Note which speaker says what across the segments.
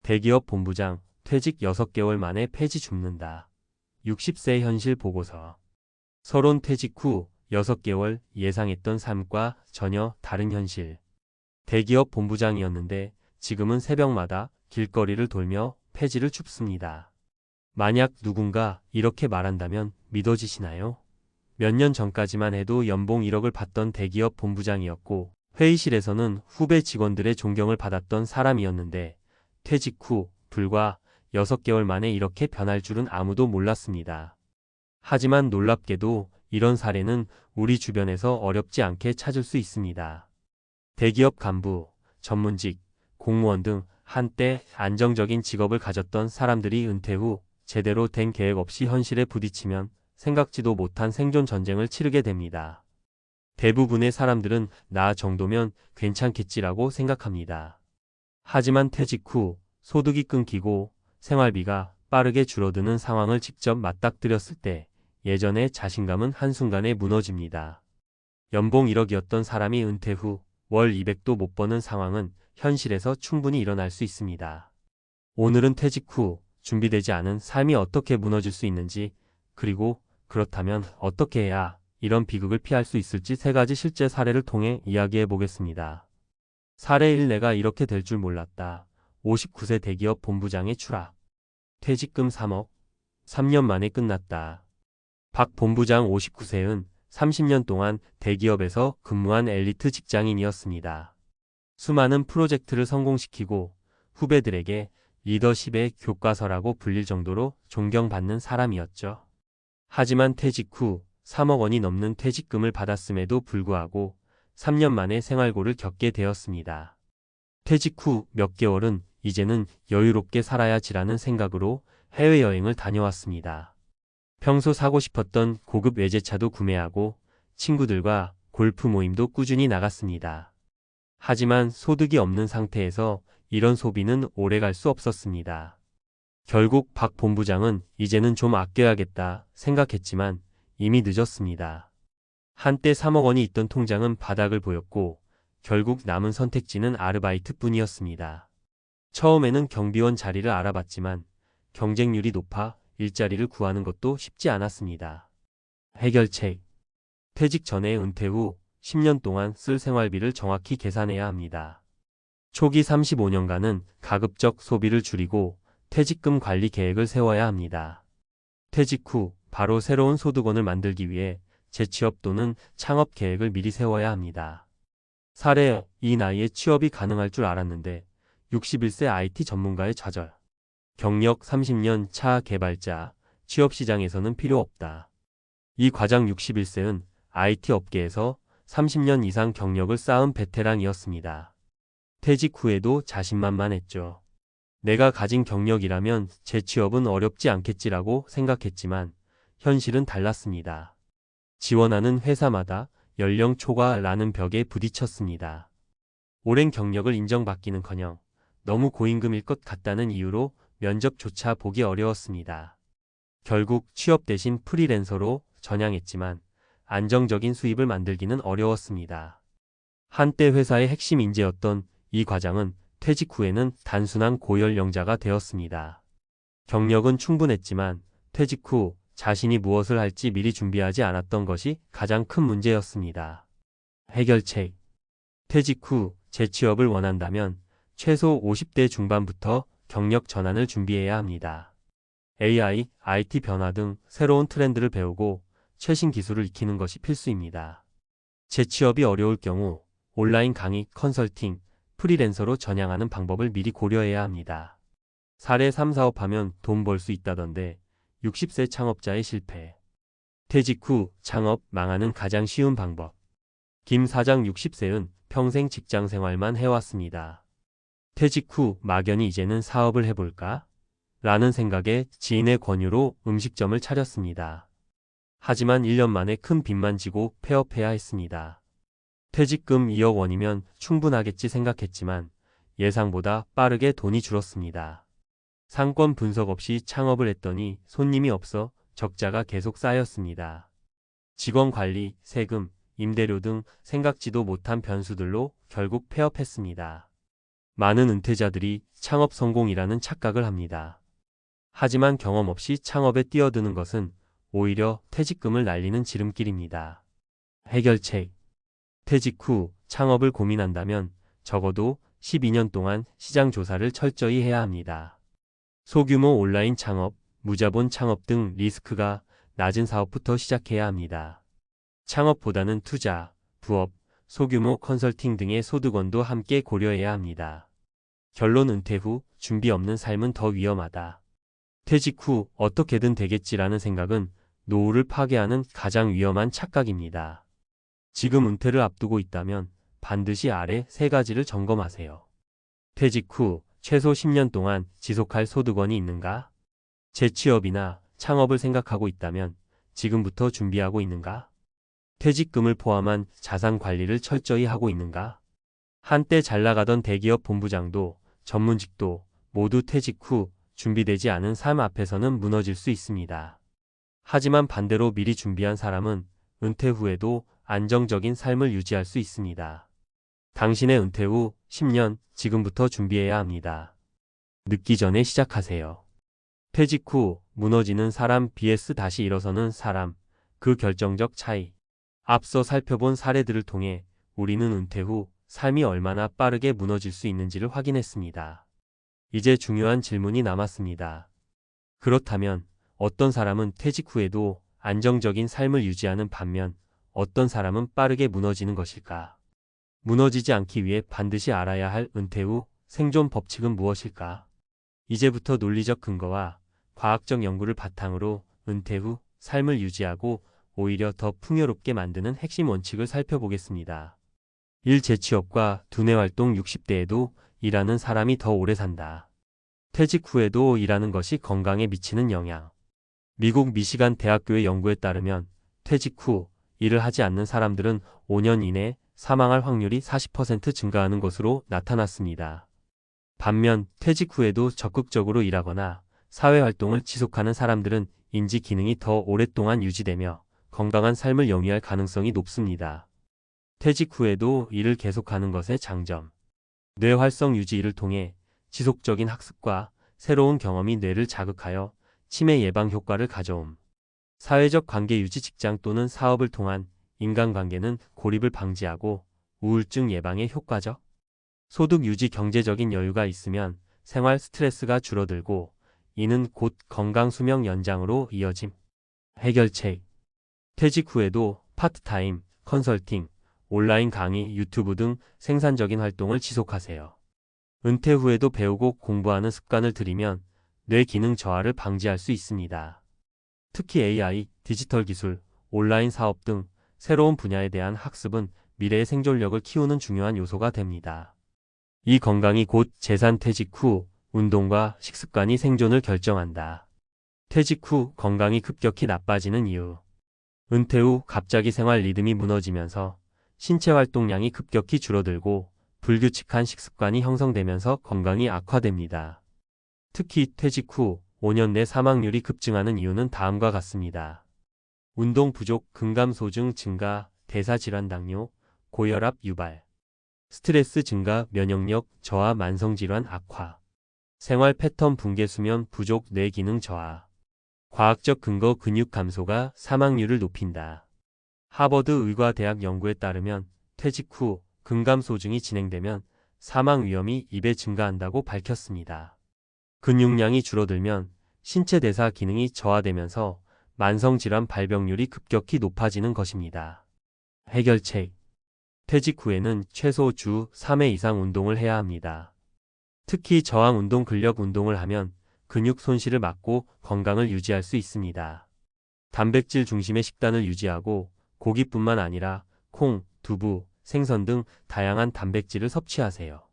Speaker 1: 대기업 본부장, 퇴직 6개월 만에 폐지 줍는다. 60세 현실 보고서. 서론 퇴직 후 6개월 예상했던 삶과 전혀 다른 현실. 대기업 본부장이었는데 지금은 새벽마다 길거리를 돌며 폐지를 줍습니다. 만약 누군가 이렇게 말한다면 믿어지시나요? 몇 년 전까지만 해도 연봉 1억을 받던 대기업 본부장이었고 회의실에서는 후배 직원들의 존경을 받았던 사람이었는데 퇴직 후 불과 6개월 만에 이렇게 변할 줄은 아무도 몰랐습니다. 하지만 놀랍게도 이런 사례는 우리 주변에서 어렵지 않게 찾을 수 있습니다. 대기업 간부, 전문직, 공무원 등 한때 안정적인 직업을 가졌던 사람들이 은퇴 후 제대로 된 계획 없이 현실에 부딪히면 생각지도 못한 생존 전쟁을 치르게 됩니다. 대부분의 사람들은 나 정도면 괜찮겠지라고 생각합니다. 하지만 퇴직 후 소득이 끊기고 생활비가 빠르게 줄어드는 상황을 직접 맞닥뜨렸을 때 예전의 자신감은 한순간에 무너집니다. 연봉 1억이었던 사람이 은퇴 후 월 200도 못 버는 상황은 현실에서 충분히 일어날 수 있습니다. 오늘은 퇴직 후 준비되지 않은 삶이 어떻게 무너질 수 있는지, 그리고 그렇다면 어떻게 해야 이런 비극을 피할 수 있을지 3가지 실제 사례를 통해 이야기해 보겠습니다. 사례 1. 내가 이렇게 될 줄 몰랐다. 59세 대기업 본부장의 추락. 퇴직금 3억. 3년 만에 끝났다. 박 본부장 59세은 30년 동안 대기업에서 근무한 엘리트 직장인이었습니다. 수많은 프로젝트를 성공시키고 후배들에게 리더십의 교과서라고 불릴 정도로 존경받는 사람이었죠. 하지만 퇴직 후 3억 원이 넘는 퇴직금을 받았음에도 불구하고 3년 만에 생활고를 겪게 되었습니다. 퇴직 후 몇 개월은 이제는 여유롭게 살아야지라는 생각으로 해외여행을 다녀왔습니다. 평소 사고 싶었던 고급 외제차도 구매하고 친구들과 골프 모임도 꾸준히 나갔습니다. 하지만 소득이 없는 상태에서 이런 소비는 오래 갈 수 없었습니다. 결국 박 본부장은 이제는 좀 아껴야겠다 생각했지만 이미 늦었습니다. 한때 3억 원이 있던 통장은 바닥을 보였고 결국 남은 선택지는 아르바이트뿐이었습니다. 처음에는 경비원 자리를 알아봤지만 경쟁률이 높아 일자리를 구하는 것도 쉽지 않았습니다. 해결책. 퇴직 전에 은퇴 후 10년 동안 쓸 생활비를 정확히 계산해야 합니다. 초기 35년간은 가급적 소비를 줄이고 퇴직금 관리 계획을 세워야 합니다. 퇴직 후 바로 새로운 소득원을 만들기 위해 재취업 또는 창업 계획을 미리 세워야 합니다. 사례. 이 나이에 취업이 가능할 줄 알았는데 61세 IT 전문가의 좌절. 경력 30년 차 개발자, 취업 시장에서는 필요 없다. 이 과장 61세는 IT 업계에서 30년 이상 경력을 쌓은 베테랑이었습니다. 퇴직 후에도 자신만만했죠. 내가 가진 경력이라면 재취업은 어렵지 않겠지라고 생각했지만 현실은 달랐습니다. 지원하는 회사마다 연령 초과라는 벽에 부딪혔습니다. 오랜 경력을 인정받기는커녕 너무 고임금일 것 같다는 이유로 면접조차 보기 어려웠습니다. 결국 취업 대신 프리랜서로 전향했지만 안정적인 수입을 만들기는 어려웠습니다. 한때 회사의 핵심 인재였던 이 과장은 퇴직 후에는 단순한 고연령자가 되었습니다. 경력은 충분했지만 퇴직 후 자신이 무엇을 할지 미리 준비하지 않았던 것이 가장 큰 문제였습니다. 해결책. 퇴직 후 재취업을 원한다면 최소 50대 중반부터 경력 전환을 준비해야 합니다. AI, IT 변화 등 새로운 트렌드를 배우고 최신 기술을 익히는 것이 필수입니다. 재취업이 어려울 경우 온라인 강의, 컨설팅, 프리랜서로 전향하는 방법을 미리 고려해야 합니다. 사례 3, 4업하면 돈 벌 수 있다던데 60세 창업자의 실패. 퇴직 후 창업 망하는 가장 쉬운 방법. 김 사장 60세는 평생 직장 생활만 해왔습니다. 퇴직 후 막연히 이제는 사업을 해볼까? 라는 생각에 지인의 권유로 음식점을 차렸습니다. 하지만 1년 만에 큰 빚만 지고 폐업해야 했습니다. 퇴직금 2억 원이면 충분하겠지 생각했지만 예상보다 빠르게 돈이 줄었습니다. 상권 분석 없이 창업을 했더니 손님이 없어 적자가 계속 쌓였습니다. 직원 관리, 세금, 임대료 등 생각지도 못한 변수들로 결국 폐업했습니다. 많은 은퇴자들이 창업 성공이라는 착각을 합니다. 하지만 경험 없이 창업에 뛰어드는 것은 오히려 퇴직금을 날리는 지름길입니다. 해결책. 퇴직 후 창업을 고민한다면 적어도 12년 동안 시장 조사를 철저히 해야 합니다. 소규모 온라인 창업, 무자본 창업 등 리스크가 낮은 사업부터 시작해야 합니다. 창업보다는 투자, 부업, 소규모 컨설팅 등의 소득원도 함께 고려해야 합니다. 결론 은퇴 후 준비 없는 삶은 더 위험하다. 퇴직 후 어떻게든 되겠지라는 생각은 노후를 파괴하는 가장 위험한 착각입니다. 지금 은퇴를 앞두고 있다면 반드시 아래 3가지를 점검하세요. 퇴직 후 최소 10년 동안 지속할 소득원이 있는가? 재취업이나 창업을 생각하고 있다면 지금부터 준비하고 있는가? 퇴직금을 포함한 자산 관리를 철저히 하고 있는가? 한때 잘 나가던 대기업 본부장도 전문직도 모두 퇴직 후 준비되지 않은 삶 앞에서는 무너질 수 있습니다. 하지만 반대로 미리 준비한 사람은 은퇴 후에도 안정적인 삶을 유지할 수 있습니다. 당신의 은퇴 후 10년 지금부터 준비해야 합니다. 늦기 전에 시작하세요. 퇴직 후 무너지는 사람 vs 다시 일어서는 사람, 그 결정적 차이. 앞서 살펴본 사례들을 통해 우리는 은퇴 후 삶이 얼마나 빠르게 무너질 수 있는지를 확인했습니다. 이제 중요한 질문이 남았습니다. 그렇다면 어떤 사람은 퇴직 후에도 안정적인 삶을 유지하는 반면 어떤 사람은 빠르게 무너지는 것일까? 무너지지 않기 위해 반드시 알아야 할 은퇴 후 생존 법칙은 무엇일까? 이제부터 논리적 근거와 과학적 연구를 바탕으로 은퇴 후 삶을 유지하고 오히려 더 풍요롭게 만드는 핵심 원칙을 살펴보겠습니다. 1. 재취업과 두뇌 활동. 60대에도 일하는 사람이 더 오래 산다. 퇴직 후에도 일하는 것이 건강에 미치는 영향. 미국 미시간 대학교의 연구에 따르면 퇴직 후 일을 하지 않는 사람들은 5년 이내 사망할 확률이 40% 증가하는 것으로 나타났습니다. 반면 퇴직 후에도 적극적으로 일하거나 사회활동을 지속하는 사람들은 인지 기능이 더 오랫동안 유지되며 건강한 삶을 영위할 가능성이 높습니다. 퇴직 후에도 일을 계속하는 것의 장점. 뇌 활성 유지를 통해 지속적인 학습과 새로운 경험이 뇌를 자극하여 치매 예방 효과를 가져옴. 사회적 관계 유지. 직장 또는 사업을 통한 인간관계는 고립을 방지하고 우울증 예방에 효과적. 소득 유지. 경제적인 여유가 있으면 생활 스트레스가 줄어들고 이는 곧 건강 수명 연장으로 이어짐. 해결책. 퇴직 후에도 파트타임, 컨설팅, 온라인 강의, 유튜브 등 생산적인 활동을 지속하세요. 은퇴 후에도 배우고 공부하는 습관을 들이면 뇌 기능 저하를 방지할 수 있습니다. 특히 AI, 디지털 기술, 온라인 사업 등 새로운 분야에 대한 학습은 미래의 생존력을 키우는 중요한 요소가 됩니다. 이 건강이 곧 재산. 퇴직 후 운동과 식습관이 생존을 결정한다. 퇴직 후 건강이 급격히 나빠지는 이유. 은퇴 후 갑자기 생활 리듬이 무너지면서 신체 활동량이 급격히 줄어들고 불규칙한 식습관이 형성되면서 건강이 악화됩니다. 특히 퇴직 후 5년 내 사망률이 급증하는 이유는 다음과 같습니다. 운동 부족, 근감소증 증가, 대사질환, 당뇨, 고혈압 유발, 스트레스 증가, 면역력 저하, 만성질환 악화, 생활 패턴 붕괴, 수면 부족, 뇌 기능 저하. 과학적 근거. 근육 감소가 사망률을 높인다. 하버드 의과대학 연구에 따르면 퇴직 후 근감소증이 진행되면 사망 위험이 2배 증가한다고 밝혔습니다. 근육량이 줄어들면 신체 대사 기능이 저하되면서 만성질환 발병률이 급격히 높아지는 것입니다. 해결책. 퇴직 후에는 최소 주 3회 이상 운동을 해야 합니다. 특히 저항 운동, 근력 운동을 하면 근육 손실을 막고 건강을 유지할 수 있습니다. 단백질 중심의 식단을 유지하고 고기뿐만 아니라 콩, 두부, 생선 등 다양한 단백질을 섭취하세요.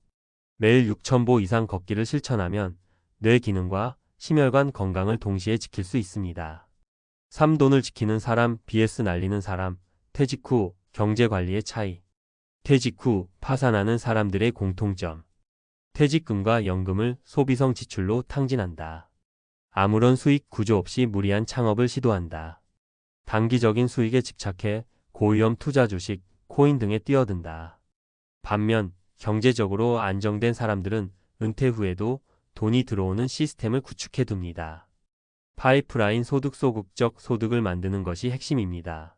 Speaker 1: 매일 6,000보 이상 걷기를 실천하면 뇌 기능과 심혈관 건강을 동시에 지킬 수 있습니다. 3. 돈을 지키는 사람 vs 날리는 사람. 퇴직 후 경제 관리의 차이. 퇴직 후 파산하는 사람들의 공통점. 퇴직금과 연금을 소비성 지출로 탕진한다. 아무런 수익 구조 없이 무리한 창업을 시도한다. 단기적인 수익에 집착해 고위험 투자 주식, 코인 등에 뛰어든다. 반면 경제적으로 안정된 사람들은 은퇴 후에도 돈이 들어오는 시스템을 구축해 둡니다. 파이프라인 소득 소극적 소득을 만드는 것이 핵심입니다.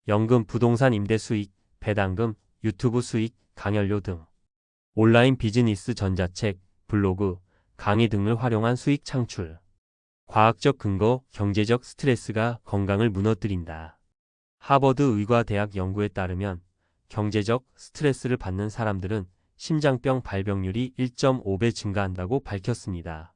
Speaker 1: 연금, 부동산 임대 수익, 배당금, 유튜브 수익, 강연료 등 온라인 비즈니스, 전자책, 블로그, 강의 등을 활용한 수익 창출. 과학적 근거, 경제적 스트레스가 건강을 무너뜨린다. 하버드 의과대학 연구에 따르면 경제적 스트레스를 받는 사람들은 심장병 발병률이 1.5배 증가한다고 밝혔습니다.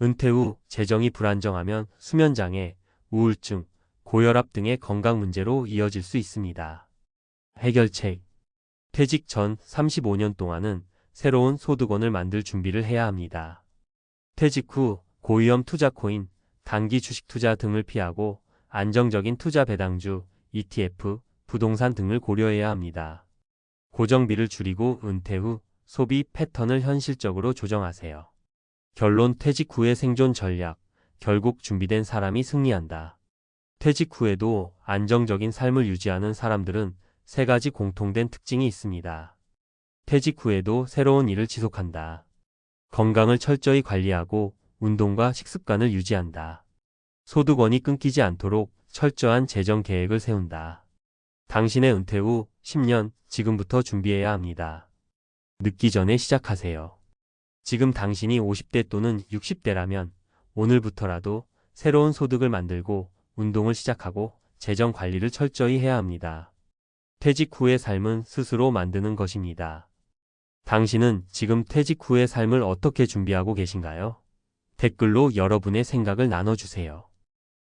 Speaker 1: 은퇴 후 재정이 불안정하면 수면장애, 우울증, 고혈압 등의 건강 문제로 이어질 수 있습니다. 해결책. 퇴직 전 35년 동안은 새로운 소득원을 만들 준비를 해야 합니다. 퇴직 후 고위험 투자 코인, 단기 주식 투자 등을 피하고 안정적인 투자 배당주, ETF, 부동산 등을 고려해야 합니다. 고정비를 줄이고 은퇴 후 소비 패턴을 현실적으로 조정하세요. 결론, 퇴직 후의 생존 전략. 결국 준비된 사람이 승리한다. 퇴직 후에도 안정적인 삶을 유지하는 사람들은 세 가지 공통된 특징이 있습니다. 퇴직 후에도 새로운 일을 지속한다. 건강을 철저히 관리하고 운동과 식습관을 유지한다. 소득원이 끊기지 않도록 철저한 재정 계획을 세운다. 당신의 은퇴 후 10년, 지금부터 준비해야 합니다. 늦기 전에 시작하세요. 지금 당신이 50대 또는 60대라면 오늘부터라도 새로운 소득을 만들고 운동을 시작하고 재정 관리를 철저히 해야 합니다. 퇴직 후의 삶은 스스로 만드는 것입니다. 당신은 지금 퇴직 후의 삶을 어떻게 준비하고 계신가요? 댓글로 여러분의 생각을 나눠주세요.